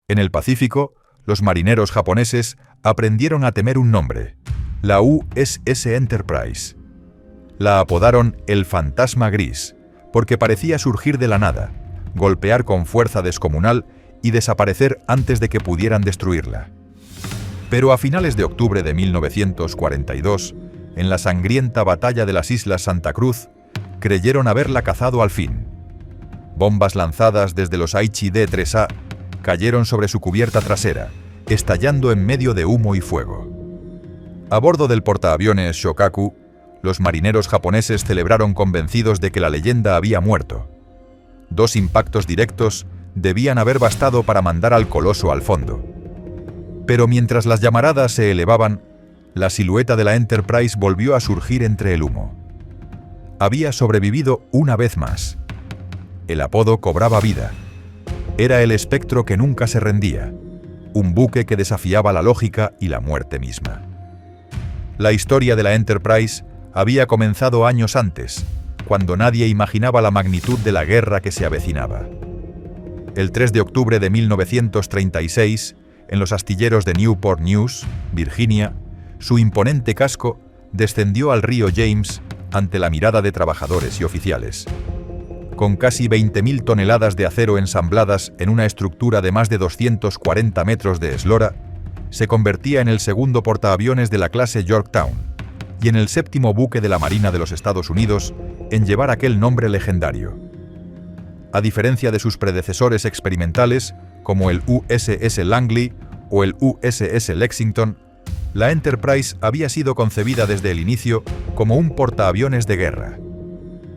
En el Pacífico, los marineros japoneses aprendieron a temer un nombre: la USS Enterprise. La apodaron el Fantasma Gris, porque parecía surgir de la nada, golpear con fuerza descomunal y desaparecer antes de que pudieran destruirla. Pero a finales de octubre de 1942, en la sangrienta batalla de las Islas Santa Cruz, creyeron haberla cazado al fin. Bombas lanzadas desde los Aichi D-3A cayeron sobre su cubierta trasera, estallando en medio de humo y fuego. A bordo del portaaviones Shokaku, los marineros japoneses celebraron convencidos de que la leyenda había muerto. 2 impactos directos debían haber bastado para mandar al coloso al fondo. Pero mientras las llamaradas se elevaban, la silueta de la Enterprise volvió a surgir entre el humo. Había sobrevivido una vez más. El apodo cobraba vida. Era el espectro que nunca se rendía, un buque que desafiaba la lógica y la muerte misma. La historia de la Enterprise había comenzado años antes, cuando nadie imaginaba la magnitud de la guerra que se avecinaba. El 3 de octubre de 1936, en los astilleros de Newport News, Virginia, su imponente casco descendió al río James ante la mirada de trabajadores y oficiales. Con casi 20.000 toneladas de acero ensambladas en una estructura de más de 240 metros de eslora, se convertía en el segundo portaaviones de la clase Yorktown y en el 7º buque de la Marina de los Estados Unidos en llevar aquel nombre legendario. A diferencia de sus predecesores experimentales, como el USS Langley o el USS Lexington, la Enterprise había sido concebida desde el inicio como un portaaviones de guerra.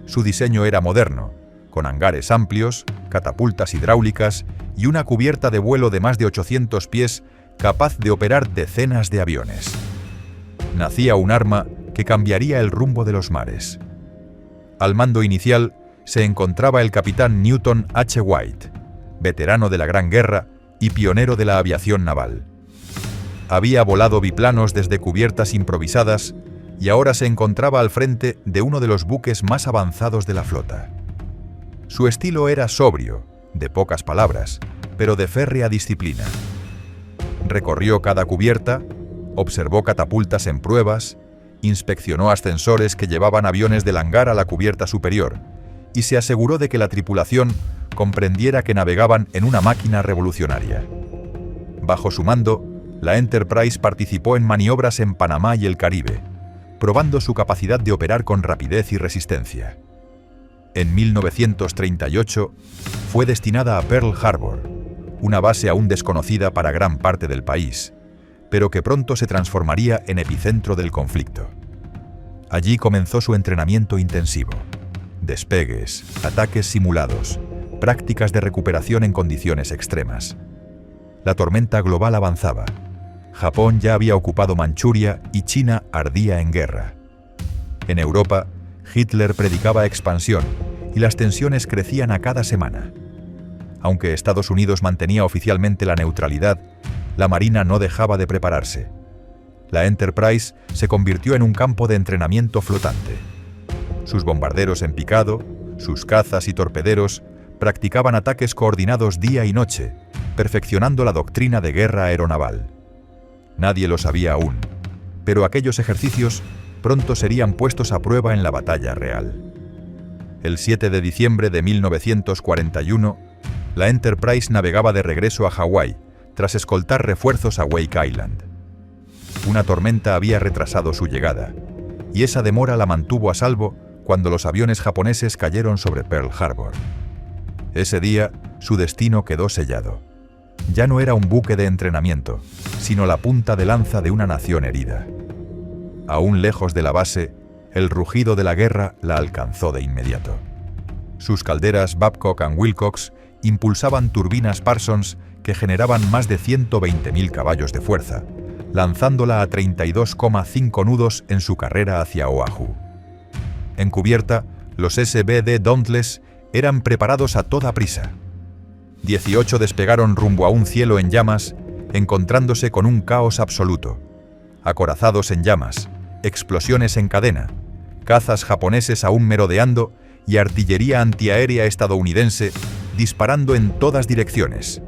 Su diseño era moderno, con hangares amplios, catapultas hidráulicas y una cubierta de vuelo de más de 800 pies capaz de operar decenas de aviones. Nacía un arma que cambiaría el rumbo de los mares. Al mando inicial se encontraba el capitán Newton H. White, veterano de la Gran Guerra y pionero de la aviación naval. Había volado biplanos desde cubiertas improvisadas y ahora se encontraba al frente de uno de los buques más avanzados de la flota. Su estilo era sobrio, de pocas palabras, pero de férrea disciplina. Recorrió cada cubierta, observó catapultas en pruebas, inspeccionó ascensores que llevaban aviones del hangar a la cubierta superior y se aseguró de que la tripulación comprendiera que navegaban en una máquina revolucionaria. Bajo su mando, la Enterprise participó en maniobras en Panamá y el Caribe, probando su capacidad de operar con rapidez y resistencia. En 1938 fue destinada a Pearl Harbor, una base aún desconocida para gran parte del país, pero que pronto se transformaría en epicentro del conflicto. Allí comenzó su entrenamiento intensivo. Despegues, ataques simulados, prácticas de recuperación en condiciones extremas. La tormenta global avanzaba. Japón ya había ocupado Manchuria y China ardía en guerra. En Europa, Hitler predicaba expansión y las tensiones crecían a cada semana. Aunque Estados Unidos mantenía oficialmente la neutralidad, la Marina no dejaba de prepararse. La Enterprise se convirtió en un campo de entrenamiento flotante. Sus bombarderos en picado, sus cazas y torpederos practicaban ataques coordinados día y noche, perfeccionando la doctrina de guerra aeronaval. Nadie lo sabía aún, pero aquellos ejercicios pronto serían puestos a prueba en la batalla real. El 7 de diciembre de 1941, la Enterprise navegaba de regreso a Hawái, tras escoltar refuerzos a Wake Island. Una tormenta había retrasado su llegada, y esa demora la mantuvo a salvo cuando los aviones japoneses cayeron sobre Pearl Harbor. Ese día, su destino quedó sellado. Ya no era un buque de entrenamiento, sino la punta de lanza de una nación herida. Aún lejos de la base, el rugido de la guerra la alcanzó de inmediato. Sus calderas Babcock & Wilcox impulsaban turbinas Parsons que generaban más de 120.000 caballos de fuerza, lanzándola a 32,5 nudos en su carrera hacia Oahu. En cubierta, los SBD Dauntless eran preparados a toda prisa. 18 despegaron rumbo a un cielo en llamas, encontrándose con un caos absoluto. Acorazados en llamas, explosiones en cadena, cazas japoneses aún merodeando y artillería antiaérea estadounidense disparando en todas direcciones.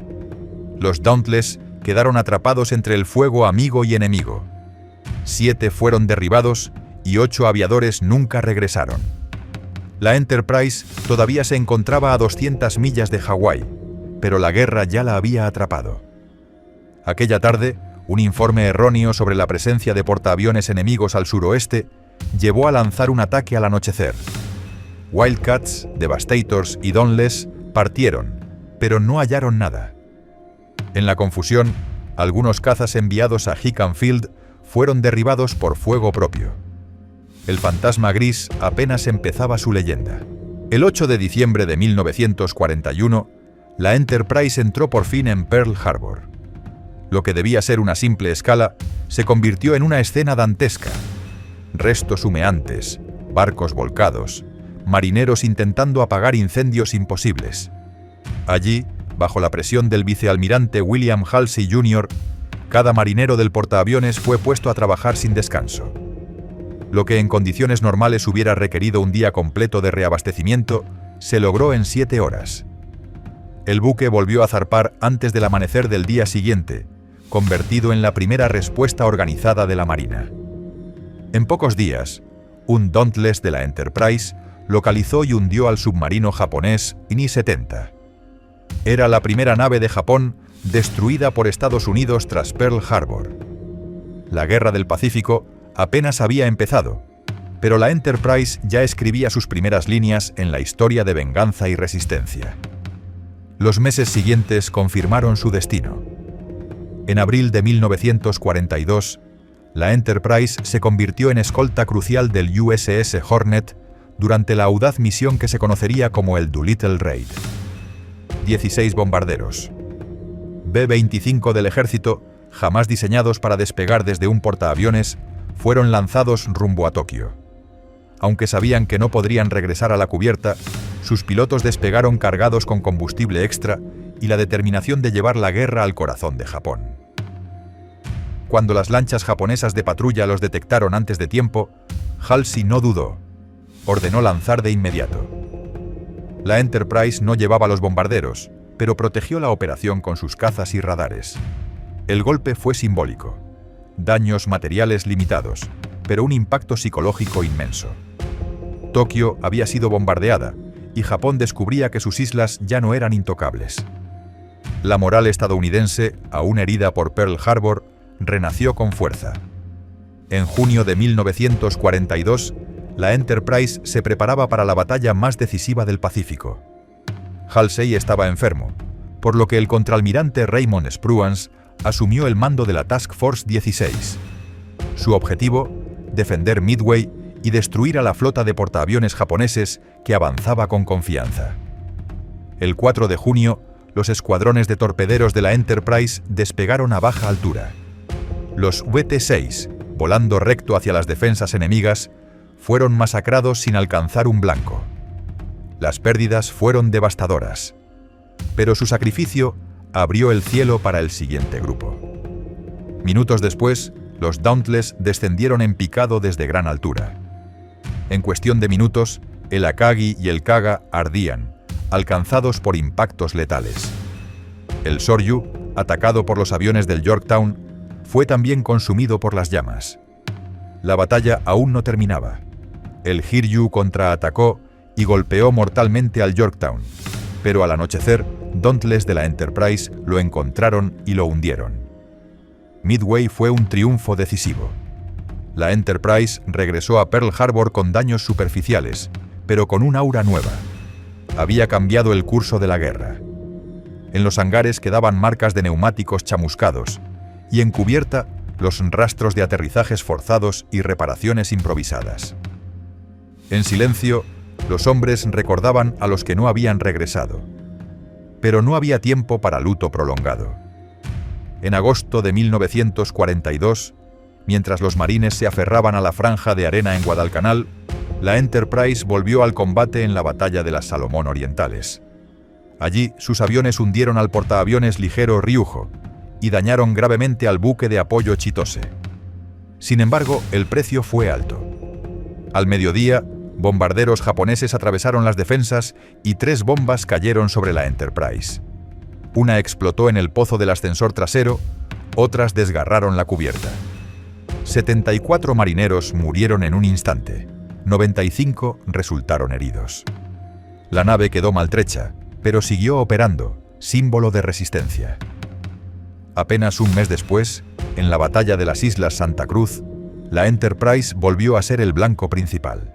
Los Dauntless quedaron atrapados entre el fuego amigo y enemigo. 7 fueron derribados y 8 aviadores nunca regresaron. La Enterprise todavía se encontraba a 200 millas de Hawái, pero la guerra ya la había atrapado. Aquella tarde, un informe erróneo sobre la presencia de portaaviones enemigos al suroeste llevó a lanzar un ataque al anochecer. Wildcats, Devastators y Dauntless partieron, pero no hallaron nada. En la confusión, algunos cazas enviados a Hickam Field fueron derribados por fuego propio. El fantasma gris apenas empezaba su leyenda. El 8 de diciembre de 1941, la Enterprise entró por fin en Pearl Harbor. Lo que debía ser una simple escala se convirtió en una escena dantesca. Restos humeantes, barcos volcados, marineros intentando apagar incendios imposibles. Allí, bajo la presión del vicealmirante William Halsey Jr., cada marinero del portaaviones fue puesto a trabajar sin descanso. Lo que en condiciones normales hubiera requerido un día completo de reabastecimiento, se logró en 7 horas. El buque volvió a zarpar antes del amanecer del día siguiente, convertido en la primera respuesta organizada de la Marina. En pocos días, un Dauntless de la Enterprise localizó y hundió al submarino japonés INI-70. Era la primera nave de Japón destruida por Estados Unidos tras Pearl Harbor. La Guerra del Pacífico apenas había empezado, pero la Enterprise ya escribía sus primeras líneas en la historia de venganza y resistencia. Los meses siguientes confirmaron su destino. En abril de 1942, la Enterprise se convirtió en escolta crucial del USS Hornet durante la audaz misión que se conocería como el Doolittle Raid. 16 bombarderos B-25 del ejército, jamás diseñados para despegar desde un portaaviones, fueron lanzados rumbo a Tokio. Aunque sabían que no podrían regresar a la cubierta, sus pilotos despegaron cargados con combustible extra y la determinación de llevar la guerra al corazón de Japón. Cuando las lanchas japonesas de patrulla los detectaron antes de tiempo, Halsey no dudó. Ordenó lanzar de inmediato. La Enterprise no llevaba los bombarderos, pero protegió la operación con sus cazas y radares. El golpe fue simbólico. Daños materiales limitados, pero un impacto psicológico inmenso. Tokio había sido bombardeada, y Japón descubría que sus islas ya no eran intocables. La moral estadounidense, aún herida por Pearl Harbor, renació con fuerza. En junio de 1942, la Enterprise se preparaba para la batalla más decisiva del Pacífico. Halsey estaba enfermo, por lo que el contraalmirante Raymond Spruance asumió el mando de la Task Force 16. Su objetivo, defender Midway y destruir a la flota de portaaviones japoneses que avanzaba con confianza. El 4 de junio, los escuadrones de torpederos de la Enterprise despegaron a baja altura. Los VT-6, volando recto hacia las defensas enemigas, fueron masacrados sin alcanzar un blanco. Las pérdidas fueron devastadoras, pero su sacrificio abrió el cielo para el siguiente grupo. Minutos después, los Dauntless descendieron en picado desde gran altura. En cuestión de minutos, el Akagi y el Kaga ardían, alcanzados por impactos letales. El Soryu, atacado por los aviones del Yorktown, fue también consumido por las llamas. La batalla aún no terminaba. El Hiryu contraatacó y golpeó mortalmente al Yorktown, pero al anochecer, Dauntless de la Enterprise lo encontraron y lo hundieron. Midway fue un triunfo decisivo. La Enterprise regresó a Pearl Harbor con daños superficiales, pero con un aura nueva. Había cambiado el curso de la guerra. En los hangares quedaban marcas de neumáticos chamuscados, y en cubierta los rastros de aterrizajes forzados y reparaciones improvisadas. En silencio, los hombres recordaban a los que no habían regresado. Pero no había tiempo para luto prolongado. En agosto de 1942, mientras los marines se aferraban a la franja de arena en Guadalcanal, la Enterprise volvió al combate en la batalla de las Salomón Orientales. Allí, sus aviones hundieron al portaaviones ligero Ryujo y dañaron gravemente al buque de apoyo Chitose. Sin embargo, el precio fue alto. Al mediodía, bombarderos japoneses atravesaron las defensas y 3 bombas cayeron sobre la Enterprise. Una explotó en el pozo del ascensor trasero, otras desgarraron la cubierta. 74 marineros murieron en un instante, 95 resultaron heridos. La nave quedó maltrecha, pero siguió operando, símbolo de resistencia. Apenas un mes después, en la batalla de las Islas Santa Cruz, la Enterprise volvió a ser el blanco principal.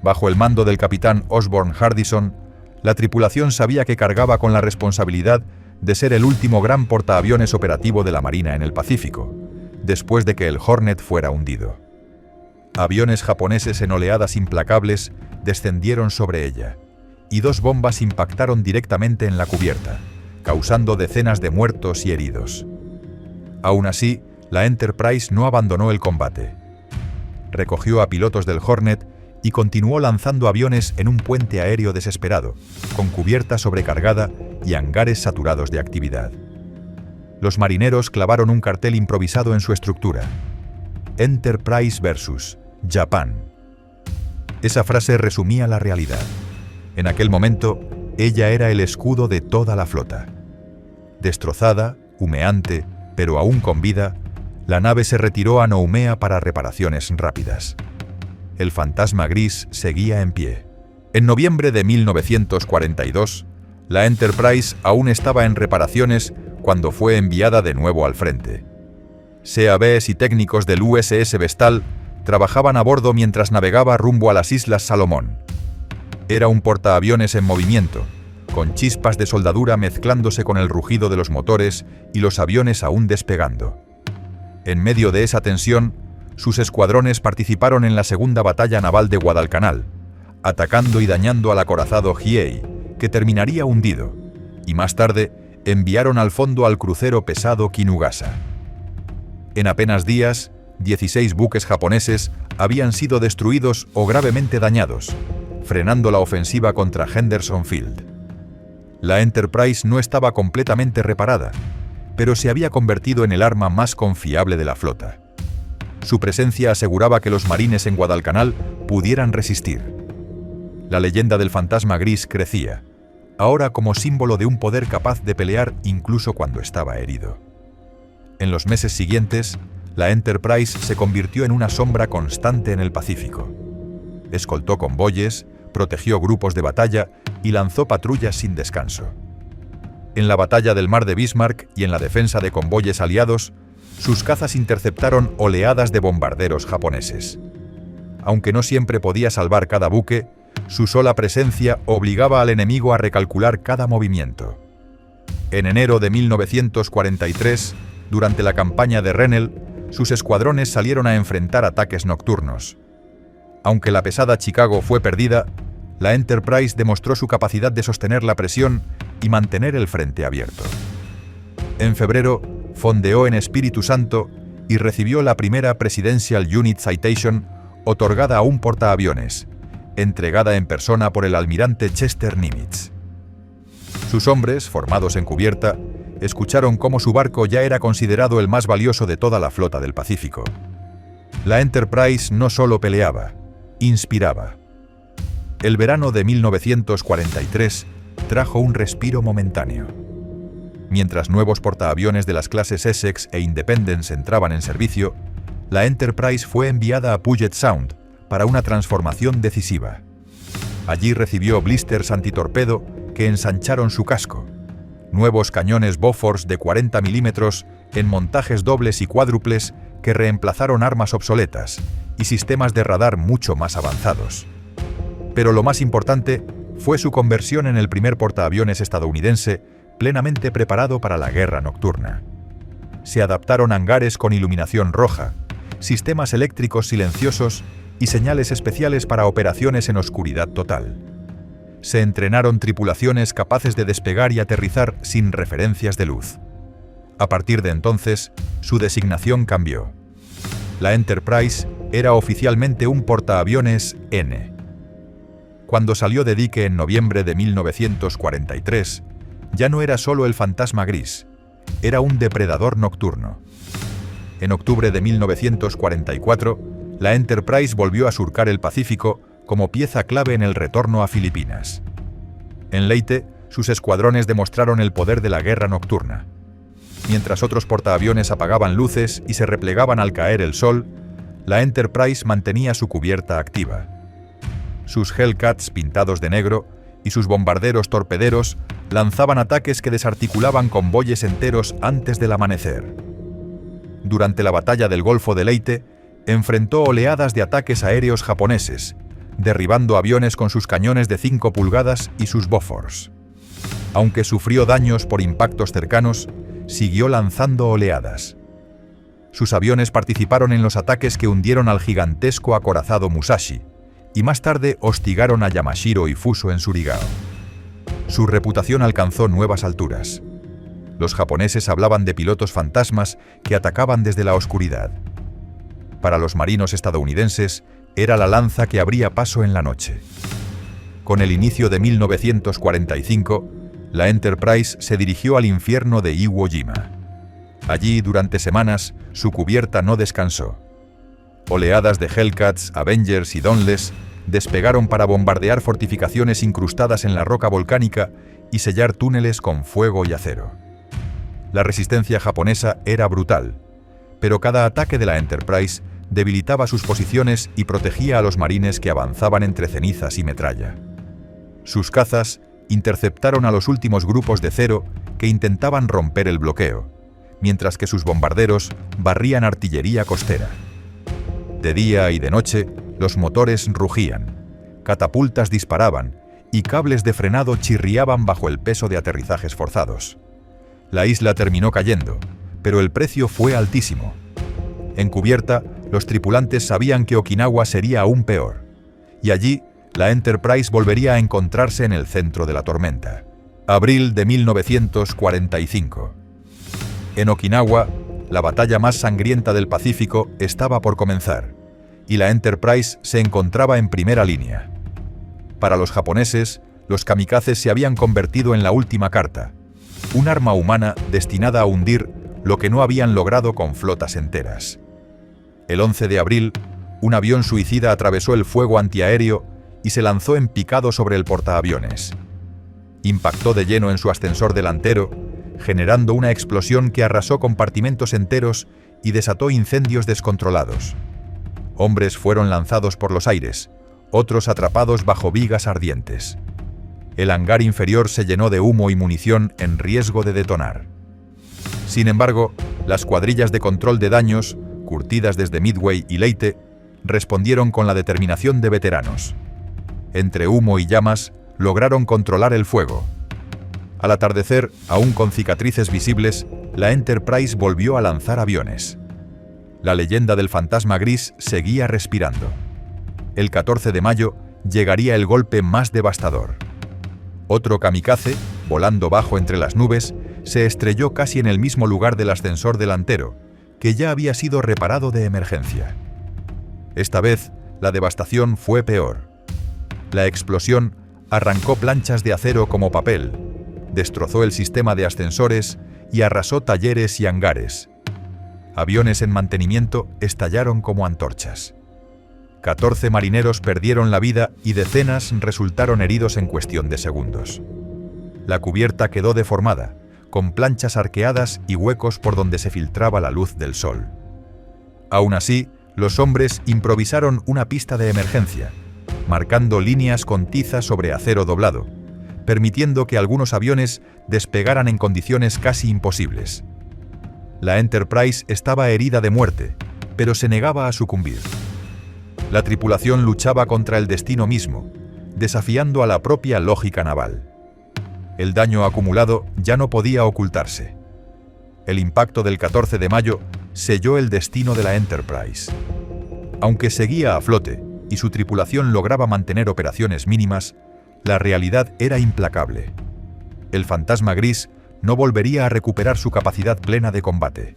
Bajo el mando del capitán Osborne Hardison, la tripulación sabía que cargaba con la responsabilidad de ser el último gran portaaviones operativo de la Marina en el Pacífico, después de que el Hornet fuera hundido. Aviones japoneses en oleadas implacables descendieron sobre ella, y 2 bombas impactaron directamente en la cubierta, causando decenas de muertos y heridos. Aún así, la Enterprise no abandonó el combate. Recogió a pilotos del Hornet y continuó lanzando aviones en un puente aéreo desesperado, con cubierta sobrecargada y hangares saturados de actividad. Los marineros clavaron un cartel improvisado en su estructura: Enterprise vs. Japan. Esa frase resumía la realidad. En aquel momento, ella era el escudo de toda la flota. Destrozada, humeante, pero aún con vida, la nave se retiró a Noumea para reparaciones rápidas. El fantasma gris seguía en pie. En noviembre de 1942, la Enterprise aún estaba en reparaciones cuando fue enviada de nuevo al frente. CABs y técnicos del USS Vestal trabajaban a bordo mientras navegaba rumbo a las Islas Salomón. Era un portaaviones en movimiento, con chispas de soldadura mezclándose con el rugido de los motores y los aviones aún despegando. En medio de esa tensión, sus escuadrones participaron en la segunda batalla naval de Guadalcanal, atacando y dañando al acorazado Hiei, que terminaría hundido, y más tarde enviaron al fondo al crucero pesado Kinugasa. En apenas días, 16 buques japoneses habían sido destruidos o gravemente dañados, frenando la ofensiva contra Henderson Field. La Enterprise no estaba completamente reparada, pero se había convertido en el arma más confiable de la flota. Su presencia aseguraba que los marines en Guadalcanal pudieran resistir. La leyenda del fantasma gris crecía, ahora como símbolo de un poder capaz de pelear incluso cuando estaba herido. En los meses siguientes, la Enterprise se convirtió en una sombra constante en el Pacífico. Escoltó convoyes, protegió grupos de batalla y lanzó patrullas sin descanso. En la batalla del Mar de Bismarck y en la defensa de convoyes aliados, sus cazas interceptaron oleadas de bombarderos japoneses. Aunque no siempre podía salvar cada buque, su sola presencia obligaba al enemigo a recalcular cada movimiento. En enero de 1943, durante la campaña de Rennell, sus escuadrones salieron a enfrentar ataques nocturnos. Aunque la pesada Chicago fue perdida, la Enterprise demostró su capacidad de sostener la presión y mantener el frente abierto. En febrero, fondeó en Espíritu Santo y recibió la primera Presidential Unit Citation otorgada a un portaaviones, entregada en persona por el almirante Chester Nimitz. Sus hombres, formados en cubierta, escucharon cómo su barco ya era considerado el más valioso de toda la flota del Pacífico. La Enterprise no solo peleaba, inspiraba. El verano de 1943 trajo un respiro momentáneo. Mientras nuevos portaaviones de las clases Essex e Independence entraban en servicio, la Enterprise fue enviada a Puget Sound para una transformación decisiva. Allí recibió blisters antitorpedo que ensancharon su casco, nuevos cañones Bofors de 40 milímetros en montajes dobles y cuádruples que reemplazaron armas obsoletas y sistemas de radar mucho más avanzados. Pero lo más importante fue su conversión en el primer portaaviones estadounidense plenamente preparado para la guerra nocturna. Se adaptaron hangares con iluminación roja, sistemas eléctricos silenciosos y señales especiales para operaciones en oscuridad total. Se entrenaron tripulaciones capaces de despegar y aterrizar sin referencias de luz. A partir de entonces, su designación cambió. La Enterprise era oficialmente un portaaviones N. Cuando salió de dique en noviembre de 1943, ya no era solo el fantasma gris, era un depredador nocturno. En octubre de 1944, la Enterprise volvió a surcar el Pacífico como pieza clave en el retorno a Filipinas. En Leyte, sus escuadrones demostraron el poder de la guerra nocturna. Mientras otros portaaviones apagaban luces y se replegaban al caer el sol, la Enterprise mantenía su cubierta activa. Sus Hellcats pintados de negro y sus bombarderos torpederos lanzaban ataques que desarticulaban convoyes enteros antes del amanecer. Durante la batalla del Golfo de Leyte, enfrentó oleadas de ataques aéreos japoneses, derribando aviones con sus cañones de 5 pulgadas y sus Bofors. Aunque sufrió daños por impactos cercanos, siguió lanzando oleadas. Sus aviones participaron en los ataques que hundieron al gigantesco acorazado Musashi, y más tarde hostigaron a Yamashiro y Fuso en Surigao. Su reputación alcanzó nuevas alturas. Los japoneses hablaban de pilotos fantasmas que atacaban desde la oscuridad. Para los marinos estadounidenses, era la lanza que abría paso en la noche. Con el inicio de 1945, la Enterprise se dirigió al infierno de Iwo Jima. Allí, durante semanas, su cubierta no descansó. Oleadas de Hellcats, Avengers y Dauntless despegaron para bombardear fortificaciones incrustadas en la roca volcánica y sellar túneles con fuego y acero. La resistencia japonesa era brutal, pero cada ataque de la Enterprise debilitaba sus posiciones y protegía a los marines que avanzaban entre cenizas y metralla. Sus cazas interceptaron a los últimos grupos de Zero que intentaban romper el bloqueo, mientras que sus bombarderos barrían artillería costera. De día y de noche, los motores rugían, catapultas disparaban y cables de frenado chirriaban bajo el peso de aterrizajes forzados. La isla terminó cayendo, pero el precio fue altísimo. En cubierta, los tripulantes sabían que Okinawa sería aún peor, y allí, la Enterprise volvería a encontrarse en el centro de la tormenta. Abril de 1945. En Okinawa, la batalla más sangrienta del Pacífico estaba por comenzar, y la Enterprise se encontraba en primera línea. Para los japoneses, los kamikazes se habían convertido en la última carta, un arma humana destinada a hundir lo que no habían logrado con flotas enteras. El 11 de abril, un avión suicida atravesó el fuego antiaéreo y se lanzó en picado sobre el portaaviones. Impactó de lleno en su ascensor delantero, generando una explosión que arrasó compartimentos enteros y desató incendios descontrolados. Hombres fueron lanzados por los aires, otros atrapados bajo vigas ardientes. El hangar inferior se llenó de humo y munición en riesgo de detonar. Sin embargo, las cuadrillas de control de daños, curtidas desde Midway y Leyte, respondieron con la determinación de veteranos. Entre humo y llamas, lograron controlar el fuego. Al atardecer, aún con cicatrices visibles, la Enterprise volvió a lanzar aviones. La leyenda del fantasma gris seguía respirando. El 14 de mayo llegaría el golpe más devastador. Otro kamikaze, volando bajo entre las nubes, se estrelló casi en el mismo lugar del ascensor delantero, que ya había sido reparado de emergencia. Esta vez, la devastación fue peor. La explosión arrancó planchas de acero como papel, destrozó el sistema de ascensores y arrasó talleres y hangares. Aviones en mantenimiento estallaron como antorchas. 14 marineros perdieron la vida y decenas resultaron heridos en cuestión de segundos. La cubierta quedó deformada, con planchas arqueadas y huecos por donde se filtraba la luz del sol. Aún así, los hombres improvisaron una pista de emergencia, marcando líneas con tiza sobre acero doblado, permitiendo que algunos aviones despegaran en condiciones casi imposibles. La Enterprise estaba herida de muerte, pero se negaba a sucumbir. La tripulación luchaba contra el destino mismo, desafiando a la propia lógica naval. El daño acumulado ya no podía ocultarse. El impacto del 14 de mayo selló el destino de la Enterprise. Aunque seguía a flote y su tripulación lograba mantener operaciones mínimas, la realidad era implacable. El fantasma gris no volvería a recuperar su capacidad plena de combate.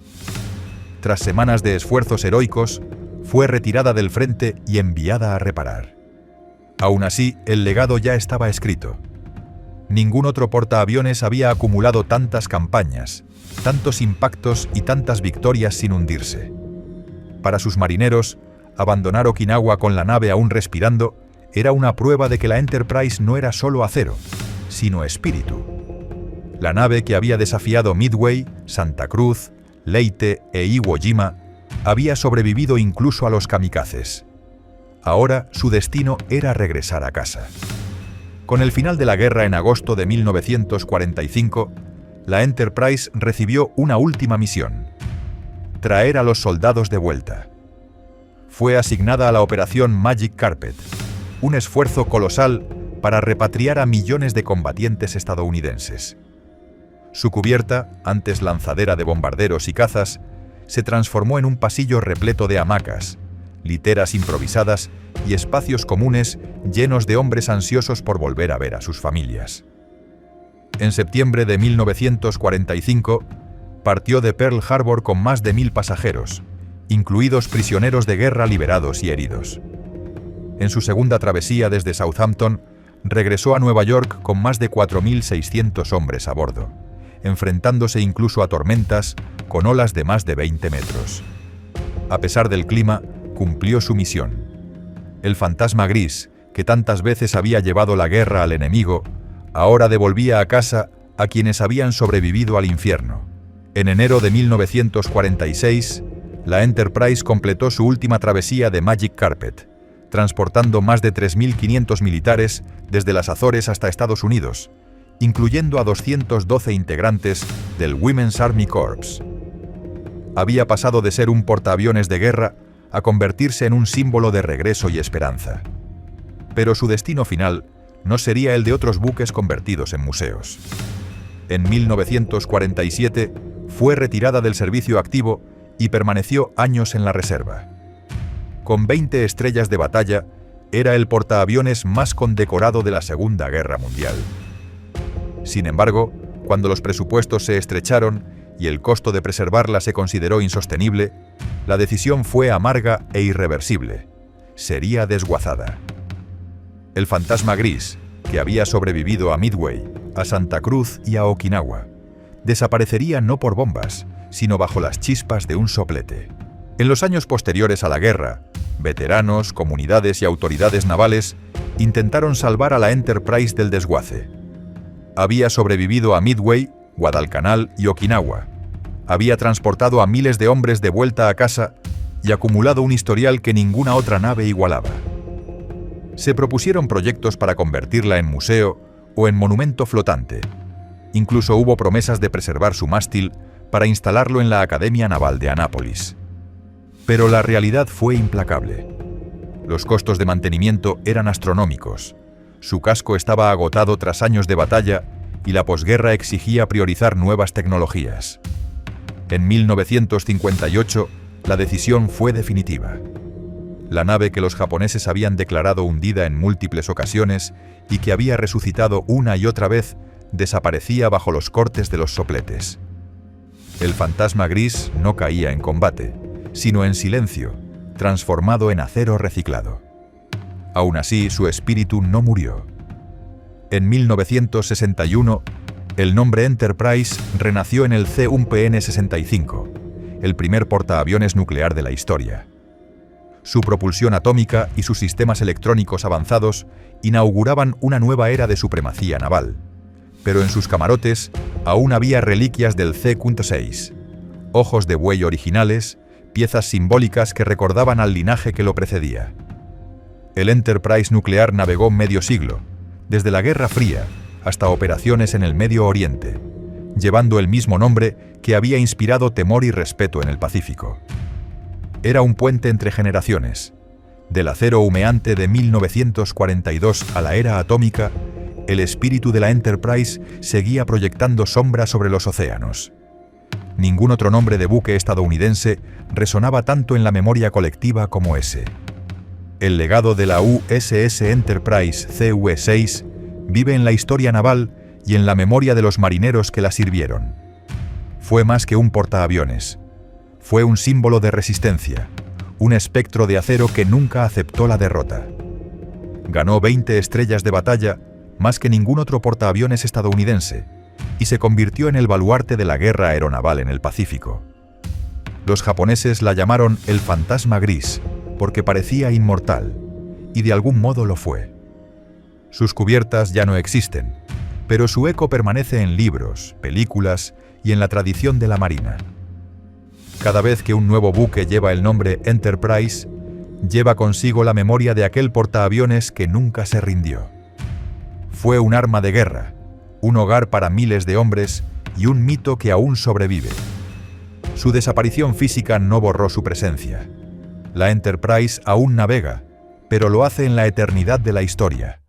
Tras semanas de esfuerzos heroicos, fue retirada del frente y enviada a reparar. Aún así, el legado ya estaba escrito. Ningún otro portaaviones había acumulado tantas campañas, tantos impactos y tantas victorias sin hundirse. Para sus marineros, abandonar Okinawa con la nave aún respirando era una prueba de que la Enterprise no era solo acero, sino espíritu. La nave que había desafiado Midway, Santa Cruz, Leyte e Iwo Jima había sobrevivido incluso a los kamikazes. Ahora su destino era regresar a casa. Con el final de la guerra en agosto de 1945, la Enterprise recibió una última misión: traer a los soldados de vuelta. Fue asignada a la operación Magic Carpet, un esfuerzo colosal para repatriar a millones de combatientes estadounidenses. Su cubierta, antes lanzadera de bombarderos y cazas, se transformó en un pasillo repleto de hamacas, literas improvisadas y espacios comunes llenos de hombres ansiosos por volver a ver a sus familias. En septiembre de 1945, partió de Pearl Harbor con más de 1000 pasajeros, incluidos prisioneros de guerra liberados y heridos. En su segunda travesía desde Southampton, regresó a Nueva York con más de 4.600 hombres a bordo, enfrentándose incluso a tormentas con olas de más de 20 metros. A pesar del clima, cumplió su misión. El fantasma gris, que tantas veces había llevado la guerra al enemigo, ahora devolvía a casa a quienes habían sobrevivido al infierno. En enero de 1946, la Enterprise completó su última travesía de Magic Carpet, transportando más de 3.500 militares desde las Azores hasta Estados Unidos, incluyendo a 212 integrantes del Women's Army Corps. Había pasado de ser un portaaviones de guerra a convertirse en un símbolo de regreso y esperanza. Pero su destino final no sería el de otros buques convertidos en museos. En 1947 fue retirada del servicio activo y permaneció años en la reserva. Con 20 estrellas de batalla, era el portaaviones más condecorado de la Segunda Guerra Mundial. Sin embargo, cuando los presupuestos se estrecharon y el costo de preservarla se consideró insostenible, la decisión fue amarga e irreversible: sería desguazada. El fantasma gris, que había sobrevivido a Midway, a Santa Cruz y a Okinawa, desaparecería no por bombas, sino bajo las chispas de un soplete. En los años posteriores a la guerra, veteranos, comunidades y autoridades navales intentaron salvar a la Enterprise del desguace. Había sobrevivido a Midway, Guadalcanal y Okinawa. Había transportado a miles de hombres de vuelta a casa y acumulado un historial que ninguna otra nave igualaba. Se propusieron proyectos para convertirla en museo o en monumento flotante. Incluso hubo promesas de preservar su mástil para instalarlo en la Academia Naval de Annapolis. Pero la realidad fue implacable. Los costos de mantenimiento eran astronómicos. Su casco estaba agotado tras años de batalla y la posguerra exigía priorizar nuevas tecnologías. En 1958, la decisión fue definitiva. La nave que los japoneses habían declarado hundida en múltiples ocasiones y que había resucitado una y otra vez, desaparecía bajo los cortes de los sopletes. El fantasma gris no caía en combate, sino en silencio, transformado en acero reciclado. Aún así, su espíritu no murió. En 1961, el nombre Enterprise renació en el C-1PN-65, el primer portaaviones nuclear de la historia. Su propulsión atómica y sus sistemas electrónicos avanzados inauguraban una nueva era de supremacía naval. Pero en sus camarotes aún había reliquias del C-6, ojos de buey originales, piezas simbólicas que recordaban al linaje que lo precedía. El Enterprise nuclear navegó medio siglo, desde la Guerra Fría hasta operaciones en el Medio Oriente, llevando el mismo nombre que había inspirado temor y respeto en el Pacífico. Era un puente entre generaciones. Del acero humeante de 1942 a la era atómica, el espíritu de la Enterprise seguía proyectando sombra sobre los océanos. Ningún otro nombre de buque estadounidense resonaba tanto en la memoria colectiva como ese. El legado de la USS Enterprise CV-6 vive en la historia naval y en la memoria de los marineros que la sirvieron. Fue más que un portaaviones. Fue un símbolo de resistencia, un espectro de acero que nunca aceptó la derrota. Ganó 20 estrellas de batalla, más que ningún otro portaaviones estadounidense, y se convirtió en el baluarte de la guerra aeronaval en el Pacífico. Los japoneses la llamaron el fantasma gris, porque parecía inmortal, y de algún modo lo fue. Sus cubiertas ya no existen, pero su eco permanece en libros, películas y en la tradición de la Marina. Cada vez que un nuevo buque lleva el nombre Enterprise, lleva consigo la memoria de aquel portaaviones que nunca se rindió. Fue un arma de guerra, un hogar para miles de hombres y un mito que aún sobrevive. Su desaparición física no borró su presencia. La Enterprise aún navega, pero lo hace en la eternidad de la historia.